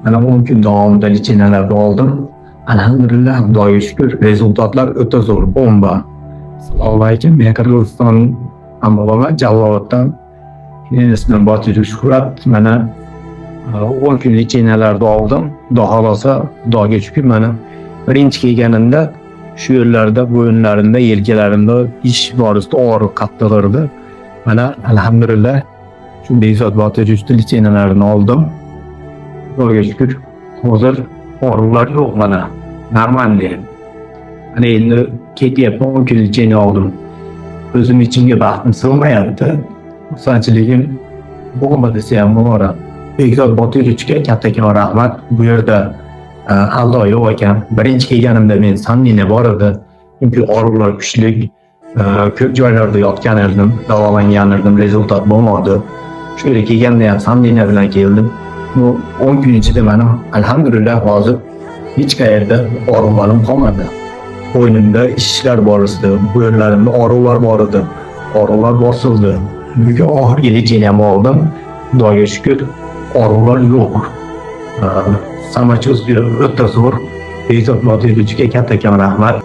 Mana 10 kun davomida litsenziyalarni oldim. Alhamdulillah, Xudoga shukr, rezultatlar o'ta zo'r, bomba. Assalomu alaykum, men Qirg'iziston Amroba Jaloloboddan ismim Botir Shuhrat. Mana 10 kun litsenziyalarni oldim. Xudo xolosa, Xudoga shukr, mana birinchi kelganimda shu yo'llarda, bo'yinlarimda, yelkalarimda ish borasida og'riq qattiq edi. Mana alhamdulillah shu Behzod Botir litsenziyalarni oldim. Xudoga shukr, hozir og'riqlar yo'q mana. Normal deyim. Hani endi ketyapman, 10 kun litsenziya oldim. O'zim ichimga baxtim sig'mayapti. Xursandchiligim bo'lma desa ham bo'ladi. Behzod Botirovga kattakon rahmat. Bu yerda Alloh yo'q ekan. Birinchi kelganimda men samimiy bor edi. Chunki og'riqlar kuchli, ko'p joylarda yotgan edim, davolangan edim, rezultat bo'lmadi. Shu yerga kelganda ham samimiy bilan keldim. Bu 10 kun ichida mana alhamdulillah hozir hech qayerda og'riqlarim qolmadi. Bo'ynimda ishlar bor edi, bo'yinlarimda og'riqlar bor edi. Og'riqlar bosildi. Bugun oxirgi litseniyamni oldim. Xudoga shukr, og'riqlar yo'q. Samachozga o'ta zo'r. Behzod Botirovga kattakon rahmat.